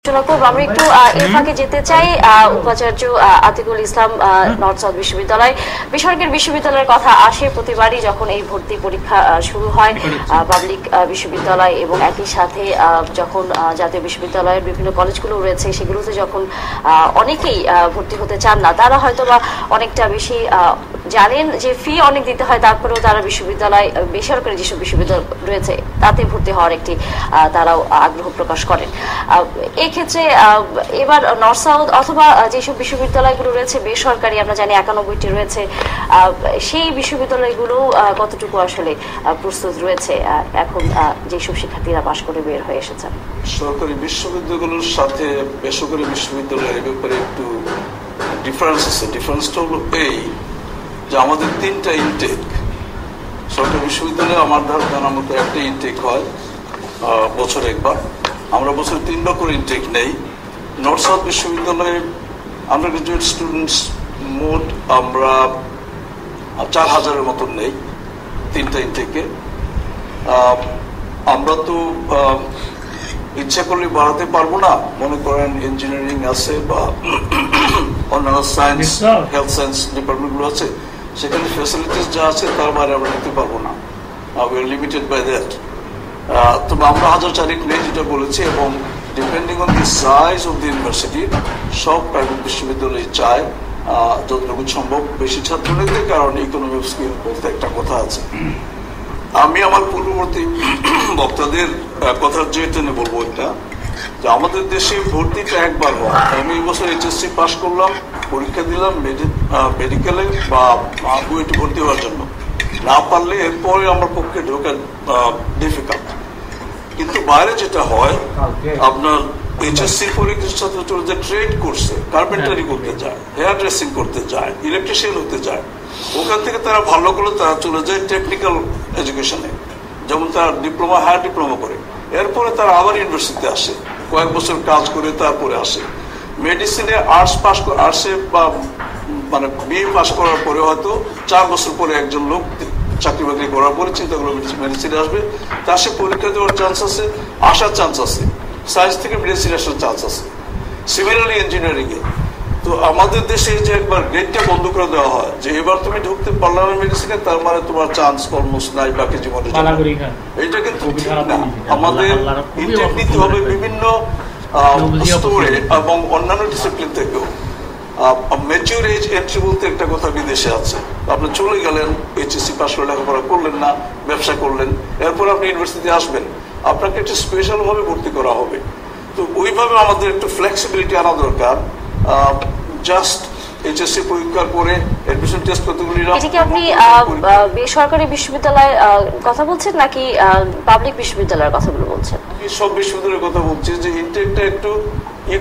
আমরা একটু এর ফাঁকে যেতে চাই উপাচার্য আতিকুল ইসলাম নর্থ সাউথ বিশ্ববিদ্যালয় বেসরকারি বিশ্ববিদ্যালয়ের কথা আসে প্রতিবারই যখন এই ভর্তি পরীক্ষা শুরু হয় পাবলিক বিশ্ববিদ্যালয় এবং একই সাথে যখন জাতীয় বিশ্ববিদ্যালয়ের বিভিন্ন কলেজগুলো রয়েছে সেগুলোতে যখন অনেকেই ভর্তি হতে চান না তারা হয়তো বা অনেকটা বেশি জানেন যে ফি অনেক দিতে হয় তারপরেও তারা বিশ্ববিদ্যালয় বেসরকারি যেসব বিশ্ববিদ্যালয় রয়েছে তাতে ভর্তি হওয়ার একটি তারাও আগ্রহ প্রকাশ করেন। এক্ষেত্রে এবার নর্থ সাউথ অথবা যেসব বিশ্ববিদ্যালয়গুলো রয়েছে বেসরকারি আমরা জানি 91টি রয়েছে সেই বিশ্ববিদ্যালয়গুলো কতটুকু আসলে প্রস্তুত রয়েছে এখন যেসব শিক্ষার্থীরা পাশ করে বের হয়ে এসেছেন? সরকারি বিশ্ববিদ্যালয়গুলোর সাথে বেসরকারি বিশ্ববিদ্যালয়ের ব্যাপারে একটু ডিফারেন্স আছে। ডিফারেন্সটা হলো এই যে আমাদের তিনটা ইনটেক। সরকারি বিশ্ববিদ্যালয়ে আমার জানার মতো একটা ইনটেক হয় বছরে একবার, আমরা বছরে 3 বার করে ইনটেক নেই। নর্থ সাউথ বিশ্ববিদ্যালয়ের আন্ডার গ্রাজুয়েট স্টুডেন্টস মোট আমরা 4000-এর মতন নেই তিনটা ইনটেকে। আমরা তো ইচ্ছা করলে বাড়াতে পারবো না, মনে করেন ইঞ্জিনিয়ারিং আছে বা অন্যান্য সায়েন্স হেলথ সায়েন্স ডিপার্টমেন্টগুলো আছে, সেখানে ফ্যাসিলিটিস যা আছে তার বাইরে আমরা নিতে পারবো না, we are limited by that. তবে আমরা 1004 নেই যেটা বলেছি, এবং depending on the size of the university সব প্রাইভেট বিশ্ববিদ্যালয় চায় যতটুকু সম্ভব বেশি ছাত্র নিতে, কারণ ইকোনমি অফ স্কেল বলতে একটা কথা আছে। আমি আমার পূর্ববর্তী বক্তাদের কথার জেনে বলবো এটা যে আমাদের দেশে ভর্তিটা একবার হয়। আমি এই বছর এইচএসসি পাস করলাম, পরীক্ষা দিলাম মেডিকেলে বা বুয়েটে ভর্তি হওয়ার জন্য, না পারলে এরপরে আমার পক্ষে ঢোকা ডিফিকাল্ট। কিন্তু বাইরে যেটা হয় আপনার এইচএসসি পরীক্ষার ছাত্র যে ট্রেড করছে, কার্পেন্টারি করতে যায়, হেয়ার ড্রেসিং করতে যায়, ইলেকট্রিশিয়ান হতে যায়, ওখান থেকে তারা ভালো করে তারা চলে যায় টেকনিক্যাল এডুকেশনে, যেমন তারা ডিপ্লোমা হায়ার ডিপ্লোমা করে, এরপরে তারা আবার ইউনিভার্সিটিতে আসে, কয়েক বছর কাজ করে তারপরে আসে। মেডিসিনে আর্টসে বা মানে বিএ পাস করার পরে হয়তো 4 বছর পরে একজন লোক চাকরি বাকরি করার পরে চিন্তা করলো মেডিসিনে আসবে, তার সে পরীক্ষা দেওয়ার চান্স আছে, আসার চান্স আছে, সায়েন্স থেকে মেডিসিনে আসার চান্স আছে। সিমিলারলি ইঞ্জিনিয়ারিং এ তো আমাদের দেশে যে একবার গেটটা বন্ধ করে দেওয়া হয় যে এবার তুমি ঢুকতে পারলে না মেডিসিনে, তার মানে তোমার চান্স অলমোস্ট নাই বাকি জীবনে। এটা কিন্তু ঠিক না। আমাদের ইনটেক নিতে হবে বিভিন্ন স্তরে এবং অন্যান্য ডিসিপ্লিন থেকেও। ম্যাচিউর এজ এন্ট্রি বলতে একটা কথা বিদেশে আছে, আপনি চলে গেলেন, এইচএসসি পাস করে লেখাপড়া করলেন না, ব্যবসা করলেন, এরপর আপনি ইউনিভার্সিটিতে আসবেন, আপনাকে একটু স্পেশাল ভাবে ভর্তি করা হবে। তো ওইভাবে আমাদের একটু ফ্লেক্সিবিলিটি আনা দরকার। জাস্ট এইচএসসি পরীক্ষার পরে অ্যাডমিশন টেস্ট কতগুলি। এটা কি আপনি বেসরকারি বিশ্ববিদ্যালয়ের কথা বলছেন নাকি পাবলিক বিশ্ববিদ্যালয়ের কথাগুলো বলছেন? সব বিশ্ববিদ্যালয়ের কথা বলছি যে ইনটেকটা একটু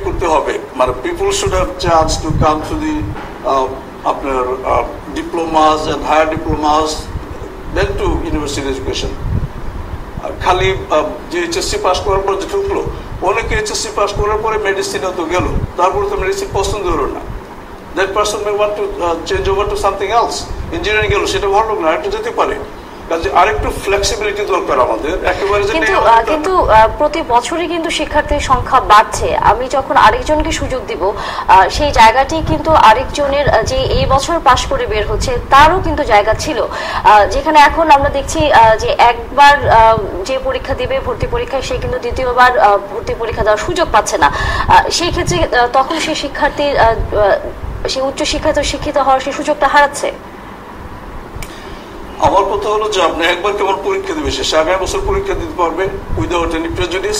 করতে হবে, মানে people should have chance to come to the আপনার diplomas and higher diplomas then to university education. খালি যে এইচএসসি পাস করার পর যে ঢুকলো, অনেকে এইচএসসি পাস করার পরে মেডিসিনে তো গেল, তারপরে তো মেডিসিন পছন্দ হলো না, that person may want to change over to something else. Engineering গেল, সেটা ভালো না, একটু যেতে পারে। আরেকটু ফ্লেক্সিবিলিটি দরকার আমাদের একেবারে। কিন্তু প্রতি বছরই কিন্তু শিক্ষার্থীর সংখ্যা বাড়ছে। আমি যখন আরেকজনকে সুযোগ দিব সেই জায়গাটি কিন্তু আরেকজনের যে এই বছর পাশ করে বের হচ্ছে তারও কিন্তু জায়গা ছিল, যেখানে এখন আমরা দেখছি যে একবার যে পরীক্ষা দিবে ভর্তি পরীক্ষায় সে কিন্তু দ্বিতীয়বার ভর্তি পরীক্ষা দেওয়ার সুযোগ পাচ্ছে না। সেই ক্ষেত্রে তখন সেই শিক্ষার্থীর সেই উচ্চ শিক্ষিত হওয়ার সেই সুযোগটা হারাচ্ছে। আমার কথা হলো যে আপনি একবার কেমন পরীক্ষা দিবে, সে আগামী বছর পরীক্ষা দিতে পারবে উইদাউট এনি প্রেজুডিস।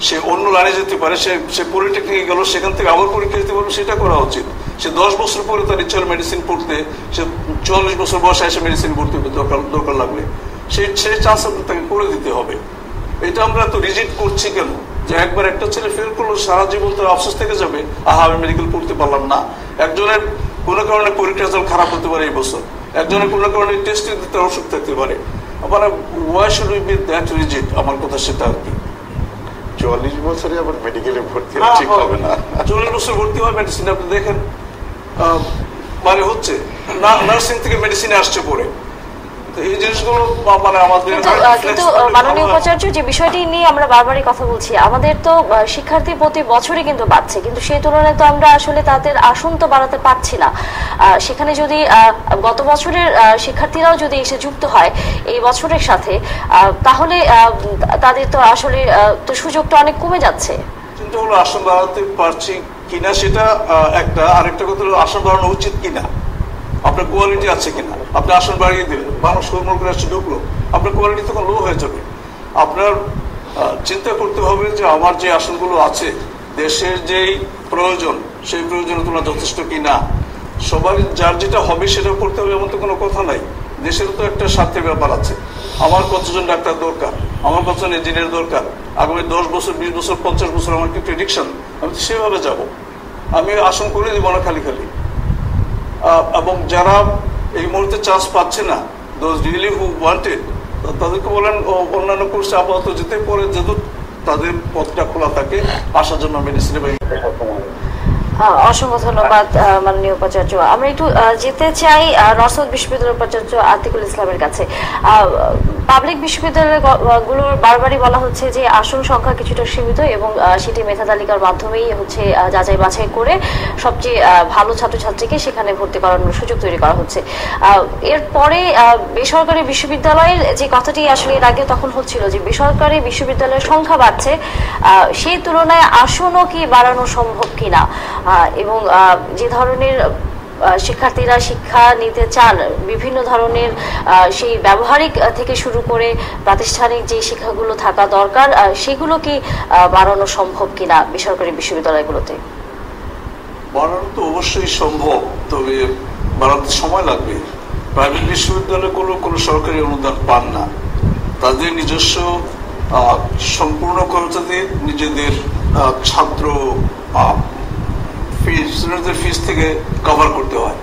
সে অন্য লাইনে যেতে পারে, সে পলিটেকনিকে গেল, সেখান থেকে আবার পরীক্ষা দিতে পারবে, সেটা করা উচিত। সে 10 বছর পরে তার ইচ্ছা মেডিসিন পড়তে, সে 44 বছর বয়সে এসে মেডিসিন পড়তে দরকার লাগবে, সেই চান্স তাকে করে দিতে হবে। এটা আমরা তো রিজেক্ট করছি কেন? যে একবার একটা ছেলে ফেল করলো, সারা জীবন তার আফসোস থেকে যাবে, আমি মেডিকেল পড়তে পারলাম না। একজনের কোনো কারণে পরীক্ষার রেজাল্ট খারাপ হতে পারে এই বছর, একজনের কোনো কারণে টেস্টে দিতে অসুখ থাকতে পারে, মানে why should we be that rigid? আমার কথা সেটা আর কি। 44 বছরে আবার মেডিকেলে ভর্তি ঠিক হবে না। 44 বছর ভর্তি হয় মেডিসিনে, আপনি দেখেন মানে হচ্ছে না, নার্সিং থেকে মেডিসিনে আসছে পরে এই জিনিসগুলো মানে আমাদের কিন্তু মাননীয় উপাচার্য, যে বিষয়টি নিয়ে আমরা বারবারই কথা বলছি, আমাদের তো শিক্ষার্থী প্রতি বছরই কিন্তু বাড়ছে, কিন্তু সেই তুলনায় তো আমরা আসলে তাদের আসন তো বাড়াতে পারছি না। সেখানে যদি গত বছরের শিক্ষার্থীরাও যদি এসে যুক্ত হয় এই বছরের সাথে, তাহলে তাদের তো আসলে তো সুযোগটা অনেক কমে যাচ্ছে। কিন্তু হলো আসন বাড়াতে পারছি কিনা সেটা একটা, আরেকটা কথা হলো আসন বাড়ানো উচিত কিনা, আপনার কোয়ালিটি আছে কিনা। আপনি আসন বাড়িয়ে দিলেন, মানুষ কর্ম করে আসছে ঢুকলো, আপনার কোয়ালিটি তখন লো হয়ে যাবে। আপনার চিন্তা করতে হবে যে আমার যে আসনগুলো আছে দেশের যেই প্রয়োজন সেই প্রয়োজনের তুলনা যথেষ্ট কিনা। সবার যার যেটা হবে সেটা করতে হবে এমন তো কোনো কথা নাই। দেশের তো একটা স্বার্থের ব্যাপার আছে। আমার কতজন ডাক্তার দরকার, আমার কতজন ইঞ্জিনিয়ার দরকার, আগামী 10 বছর 20 বছর 50 বছর আমার কি প্রেডিকশন, আমি তো সেভাবে যাব। আমি আসন করে দিব না খালি খালি। এবং যারা এই মুহূর্তে চান্স পাচ্ছে না, দোজ রিয়েলি হু ওয়ান্টেড, তাদেরকে বলেন অন্যান্য কোর্সে আপাতত যেতে পরে যেহেতু তাদের পথটা খোলা থাকে আসার জন্য মেডিসিনে। অসংখ্য ধন্যবাদ মাননীয় উপাচার্য। আমরা একটু যেতে চাই নর্থ সাউথ বিশ্ববিদ্যালয়ের উপাচার্য আতিকুল ইসলামের কাছে। পাবলিক বিশ্ববিদ্যালয়গুলোর বারবারই বলা হচ্ছে যে আসন সংখ্যা কিছুটা সীমিত এবং সেটি মেধা তালিকার মাধ্যমেই হচ্ছে যাচাই বাছাই করে সবচেয়ে ভালো ছাত্রছাত্রীকে সেখানে ভর্তি করানোর সুযোগ তৈরি করা হচ্ছে। এরপরে বেসরকারি বিশ্ববিদ্যালয়ের যে কথাটি আসলে এর আগে তখন হচ্ছিল যে বেসরকারি বিশ্ববিদ্যালয়ের সংখ্যা বাড়ছে, সেই তুলনায় আসনও কি বাড়ানো সম্ভব কিনা, এবং যে ধরনের শিক্ষার্থীরা শিক্ষা নিতে চান বিভিন্ন ধরনের সেই ব্যবহারিক থেকে শুরু করে প্রাতিষ্ঠানিক যে শিক্ষাগুলো থাকা দরকার সেগুলো কি বাড়ানো সম্ভব কিনা বেসরকারি বিশ্ববিদ্যালয়গুলোতে? বাড়ানো তো অবশ্যই সম্ভব, তবে বাড়াতে সময় লাগবে। প্রাইভেট বিশ্ববিদ্যালয়গুলো কোনো সরকারি অনুদান পান না, তাদের নিজস্ব সম্পূর্ণ খরচাতে নিজেদের ছাত্র ফিস থেকে কভার করতে হয়।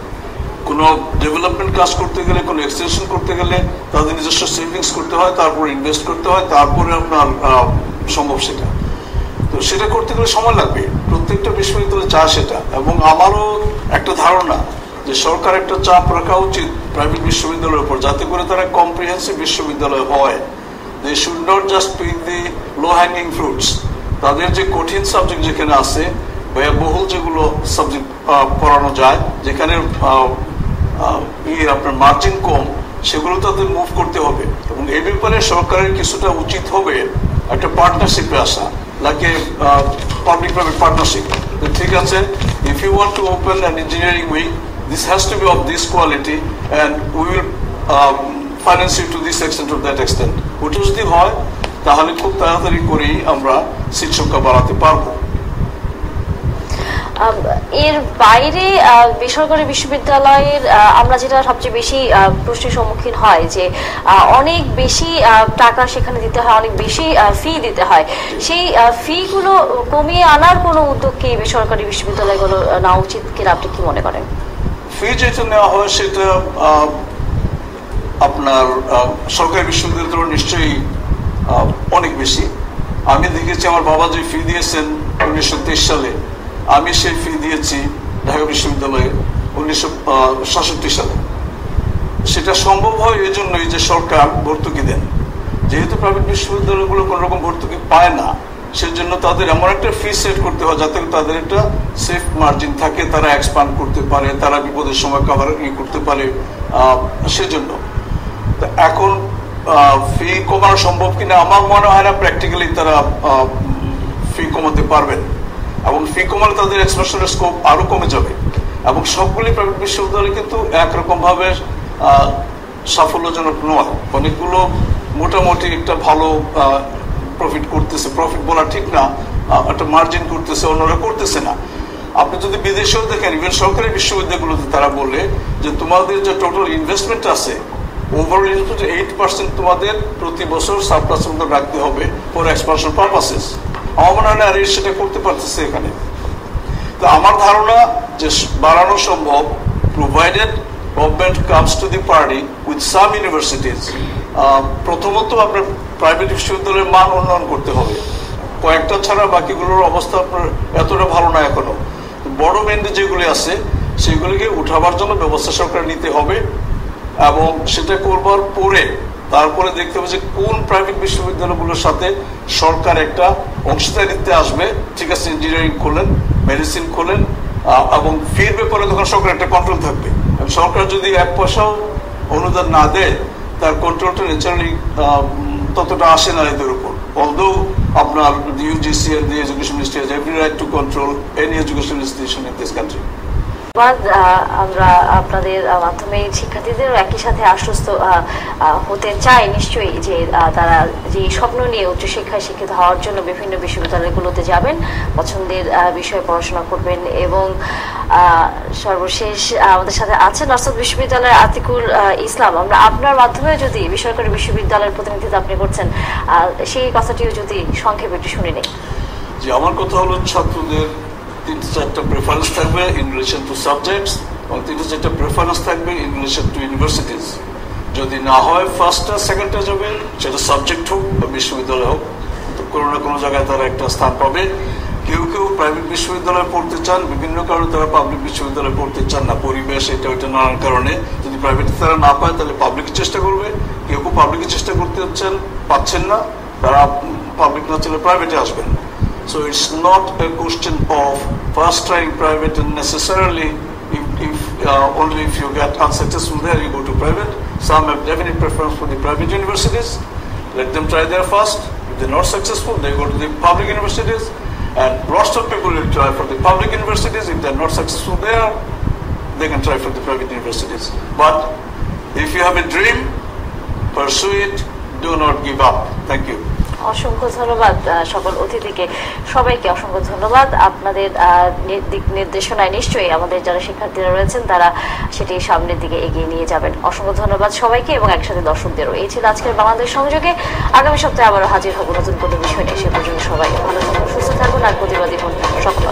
কোনো ডেভেলপমেন্ট কাজ করতে গেলে, কোনো এক্সটেনশন করতে গেলে তাদের নিজস্ব সেভিংস করতে হয়, তারপর ইনভেস্ট করতে হয়, তারপরে আপনার সম্ভব সেটা। তো সেটা করতে গেলে সময় লাগবে, প্রত্যেকটা বিশ্ববিদ্যালয় চায় সেটা। এবং আমারও একটা ধারণা যে সরকার একটা চাপ রাখা উচিত প্রাইভেট বিশ্ববিদ্যালয়ের উপর, যাতে করে তারা কম্প্রিহেন্সিভ বিশ্ববিদ্যালয় হয়। They should not just pick the low hanging fruits. তাদের যে কঠিন সাবজেক্ট যেখানে আছে, ব্যয়বহুল যেগুলো সাবজেক্ট পড়ানো যায়, যেখানে আপনার মার্জিন কম, সেগুলো তাদের মুভ করতে হবে। এবং এই ব্যাপারে সরকারের কিছুটা উচিত হবে একটা পার্টনারশিপে আসা, লাগে পাবলিক প্রাইভেট পার্টনারশিপ। ঠিক আছে, if you want to open an engineering wing, this has to be of this quality and we will finance you to this extent of that extent. ওটা যদি হয় তাহলে খুব তাড়াতাড়ি করেই আমরা সিট সংখ্যা বাড়াতে পারবো। এর বাইরে বেসরকারি বিশ্ববিদ্যালয়ের আমরা যেটা সবচেয়ে বেশি প্রশ্নের সম্মুখীন হয় যে অনেক বেশি টাকা সেখানে দিতে হয়, অনেক বেশি ফি দিতে হয়। সেই ফি গুলো কমিয়ে আনার কোনো উদ্যোগ কি বেসরকারি বিশ্ববিদ্যালয়গুলো নেওয়া উচিত কিনা আপনি কি মনে করেন? ফি যেটা নেওয়া হয় সেটা আপনার সরকারি বিশ্ববিদ্যালয় নিশ্চয়ই অনেক বেশি। আমি দেখেছি আমার বাবা যে ফি দিয়েছেন 1923 সালে, আমি সেই ফি দিয়েছি ঢাকা বিশ্ববিদ্যালয়ে 1967 সালে। সেটা সম্ভব হয় এই জন্যই যে সরকার ভর্তুকি দেন। যেহেতু প্রাইভেট বিশ্ববিদ্যালয়গুলো কোন রকম ভর্তুকি পায় না, সেজন্য তাদের এমন একটা ফি সেট করতে হয় যাতে তাদের একটা সেফ মার্জিন থাকে, তারা এক্সপান্ড করতে পারে, তারা বিপদের সময় কভার করতে পারে। সেজন্য এখন ফি কমানো সম্ভব কিনা আমার মনে হয় না প্র্যাকটিক্যালি তারা ফি কমাতে পারবেন, এবং ফি কমালে তাদের এক্সপ্রেশনের স্কোপ আরো কমে যাবে। এবং সবগুলি প্রাইভেট বিশ্ববিদ্যালয় কিন্তু একরকম ভাবে সাফল্যজনক নয়। অনেকগুলো মোটামুটি একটা ভালো প্রফিট করতেছে, প্রফিট বলা ঠিক না, একটা মার্জিন করতেছে, অন্যরা করতেছে না। আপনি যদি বিদেশেও দেখেন, ইভেন সরকারি বিশ্ববিদ্যালয়গুলোতে তারা বলে যে তোমাদের যে টোটাল ইনভেস্টমেন্ট আছে, ওভারঅল ইনভেস্টমেন্ট 8% তোমাদের প্রতি বছর সারপ্লাস রাখতে হবে ফর এক্সপানশন পারপাসেস। আমার মনে হয় না আর সেটা করতে পারতেছে এখানে। তো আমার ধারণা যে বাড়ানো সম্ভব, provided government comes to the party with some universities. প্রথমত আপনার প্রাইভেট বিশ্ববিদ্যালয়ের মান উন্নয়ন করতে হবে, কয়েকটা ছাড়া বাকিগুলোর অবস্থা আপনার এতটা ভালো না এখনো। বড় মেন্ডে যেগুলি আছে সেগুলিকে উঠাবার জন্য ব্যবস্থা সরকার নিতে হবে, এবং সেটা করবার পরে তারপরে দেখতে হবে যে কোন প্রাইভেট বিশ্ববিদ্যালয়গুলোর সাথে সরকার একটা অংশীদারিত্বে আসবে। ঠিক আছে, ইঞ্জিনিয়ারিং খোলেন, মেডিসিন খোলেন, এবং ফির ব্যাপারে তখন সরকার একটা কন্ট্রোল থাকবে। সরকার যদি 1 পয়সাও অনুদান না দেয়, তার কন্ট্রোলটা ন্যাচারালি ততটা আসে না এদের উপর। অলদো আপনার UGC and the education ministry has every right to control any educational institution in this country. আমরা আপনাদের মাধ্যমে শিক্ষার্থীদের একই সাথে আশ্বস্ত হতে চাই নিশ্চয়ই যে তারা যে স্বপ্ন নিয়ে উচ্চশিক্ষায় শিক্ষিত হওয়ার জন্য বিভিন্ন বিশ্ববিদ্যালয়গুলোতে যাবেন, পছন্দের বিষয়ে পড়াশোনা করবেন। এবং সর্বশেষ আমাদের সাথে আছে নর্থ বিশ্ববিদ্যালয়ের আতিকুল ইসলাম। আমরা আপনার মাধ্যমে যদি বেসরকারি বিশ্ববিদ্যালয়ের প্রতিনিধিত্ব আপনি করছেন, সেই কথাটিও যদি সংক্ষেপে একটু শুনে নেই। যে আমার কথা হলো, ছাত্রদের 3-4টা প্রেফারেন্স থাকবে ইন রিলেশন টু সাবজেক্টস, এবং 3-4টা প্রেফারেন্স থাকবে ইন রিলেশন টু ইউনিভার্সিটিজ। যদি না হয় ফার্স্টটা সেকেন্ডটা যাবে, সেটা সাবজেক্ট হোক বা বিশ্ববিদ্যালয় হোক, তো কোনো না কোনো জায়গায় তারা একটা স্থান পাবে। কেউ কেউ প্রাইভেট বিশ্ববিদ্যালয়ে পড়তে চান, বিভিন্ন কারণে তারা পাবলিক বিশ্ববিদ্যালয়ে পড়তে চান না, পরিবেশ এটা ওইটা নানান কারণে। যদি প্রাইভেট তারা না পায় তাহলে পাবলিকের চেষ্টা করবে। কেউ কেউ পাবলিকের চেষ্টা করতে পাচ্ছেন না, তারা পাবলিক না চলে প্রাইভেটে আসবেন। So it's not a question of first trying private and necessarily if only if you get unsuccessful there you go to private. Some have definite preference for the private universities. Let them try there first. If they're not successful, they go to the public universities. And lots of people will try for the public universities. If they're not successful there, they can try for the private universities. But if you have a dream, pursue it. Do not give up. Thank you. অসংখ্য ধন্যবাদ সকল অতিথিকে, সবাইকে অসংখ্য ধন্যবাদ। আপনাদের দিক নির্দেশনায় নিশ্চয়ই আমাদের যারা শিক্ষার্থীরা রয়েছেন তারা সেটি সামনের দিকে এগিয়ে নিয়ে যাবেন। অসংখ্য ধন্যবাদ সবাইকে এবং একসাথে দর্শকদেরও। এই ছিল আজকের বাংলাদেশ সংযোগে। আগামী সপ্তাহে আবারও হাজির হব নতুন কোনো বিষয় নিয়ে। সে পর্যন্ত সবাই ভালো থাকুন, সুস্থ থাকুন আর প্রতিবাদী হন। সকল